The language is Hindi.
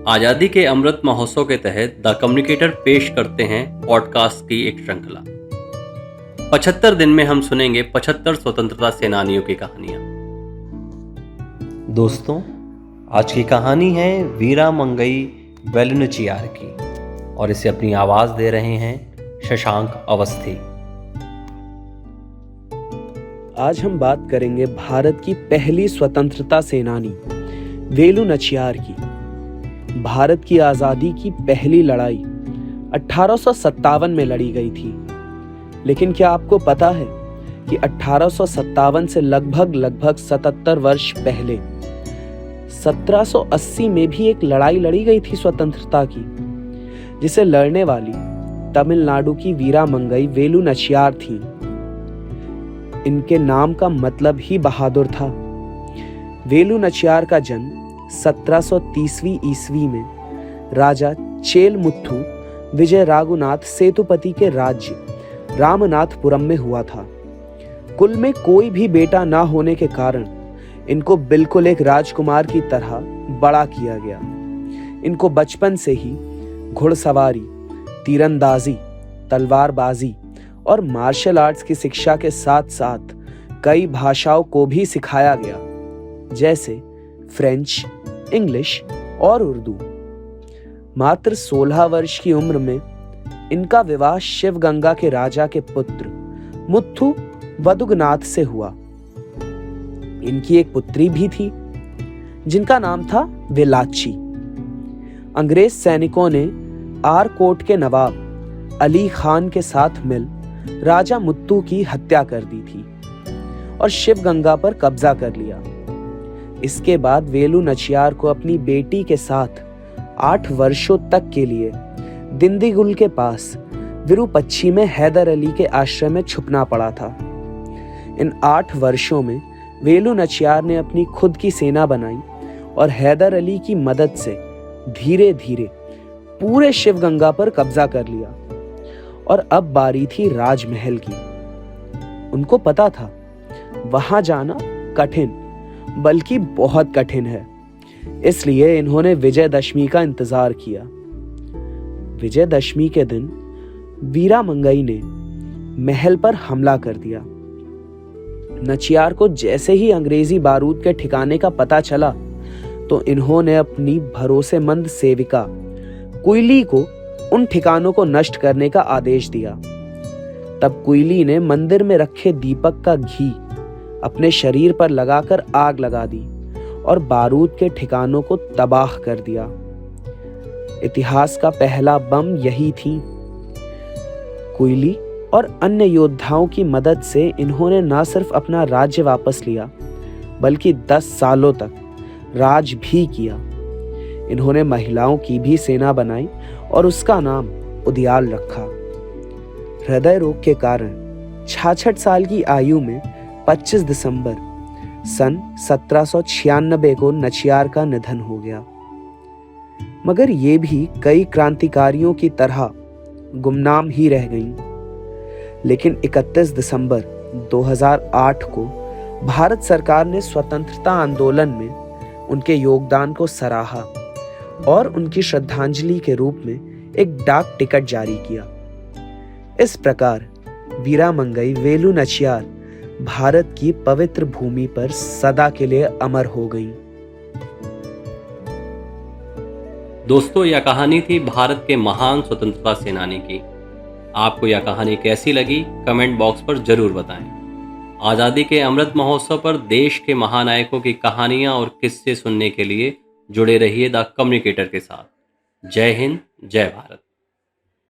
आज़ादी के अमृत महोत्सव के तहत द कम्युनिकेटर पेश करते हैं पॉडकास्ट की एक श्रृंखला। 75 दिन में हम सुनेंगे 75 स्वतंत्रता सेनानियों की कहानियां। दोस्तों, आज की कहानी है वीरा मंगई वेलुनाचियार की और इसे अपनी आवाज दे रहे हैं शशांक अवस्थी। आज हम बात करेंगे भारत की पहली स्वतंत्रता सेनानी वेलुनाचियार की। भारत की आज़ादी की पहली लड़ाई 1857 में लड़ी गई थी। लेकिन क्या आपको पता है कि 1857 से लगभग 77 वर्ष पहले 1780 में भी एक लड़ाई लड़ी गई थी स्वतंत्रता की, जिसे लड़ने वाली तमिलनाडु की वीरा मंगई वेलुनाचियार थी। इनके नाम का मतलब ही बहादुर था। वेलुनाचियार का जन्म 1730 ईस्वी में राजा चेलमुथु विजय राघुनाथ सेतुपति के राज्य रामनाथपुरम में हुआ था। कुल में कोई भी बेटा ना होने के कारण इनको बिल्कुल एक राजकुमार की तरह बड़ा किया गया। इनको बचपन से ही घुड़सवारी, तीरंदाजी, तलवारबाजी और मार्शल आर्ट्स की शिक्षा के साथ साथ कई भाषाओं को भी सिखाया गया, जैसे फ्रेंच, इंग्लिश और उर्दू। मात्र 16 वर्ष की उम्र में इनका विवाह शिवगंगा के राजा के पुत्र मुथु वदुगनाथ से हुआ। इनकी एक पुत्री भी थी जिनका नाम था वेलाची। अंग्रेज सैनिकों ने आरकोट के नवाब अली खान के साथ मिल राजा मुत्तू की हत्या कर दी थी और शिवगंगा पर कब्जा कर लिया। इसके बाद वेलुनाचियार को अपनी बेटी के साथ 8 वर्षों तक के लिए दिंदीगुल के पास विरूपक्षी में हैदर अली के आश्रम में छुपना पड़ा था। इन 8 वर्षों में वेलुनाचियार ने अपनी खुद की सेना बनाई और हैदर अली की मदद से धीरे धीरे पूरे शिवगंगा पर कब्जा कर लिया। और अब बारी थी राजमहल की। उनको पता था वहां जाना कठिन, बल्कि बहुत कठिन है। इसलिए इन्होंने विजयदशमी का इंतजार किया। विजयदशमी के दिन वीरा मंगई ने महल पर हमला कर दिया। नचियार को जैसे ही अंग्रेजी बारूद के ठिकाने का पता चला तो इन्होंने अपनी भरोसेमंद सेविका कुइली को उन ठिकानों को नष्ट करने का आदेश दिया। तब कुइली ने मंदिर में रखे दीपक का घी अपने शरीर पर लगाकर आग लगा दी और बारूद के ठिकानों को तबाह कर दिया। इतिहास का पहला बम यही थी। कुइली और अन्य योद्धाओं की मदद से इन्होंने न सिर्फ अपना राज्य वापस लिया, बल्कि 10 सालों तक राज भी किया। इन्होंने महिलाओं की भी सेना बनाई और उसका नाम उदयाल रखा। हृदय रोग के कारण 66 साल की आयु में 25 दिसंबर सन 1796 को नचियार का निधन हो गया। मगर ये भी कई क्रांतिकारियों की तरह गुमनाम ही रह गईं। लेकिन 31 दिसंबर 2008 को भारत सरकार ने स्वतंत्रता आंदोलन में उनके योगदान को सराहा और उनकी श्रद्धांजलि के रूप में एक डाक टिकट जारी किया। इस प्रकार वीरा मंगई वेलुनाचियार भारत की पवित्र भूमि पर सदा के लिए अमर हो गई। दोस्तों, यह कहानी थी भारत के महान स्वतंत्रता सेनानी की। आपको यह कहानी कैसी लगी कमेंट बॉक्स पर जरूर बताएं। आज़ादी के अमृत महोत्सव पर देश के महानायकों की कहानियां और किस्से सुनने के लिए जुड़े रहिए द कम्युनिकेटर के साथ। जय हिंद, जय भारत।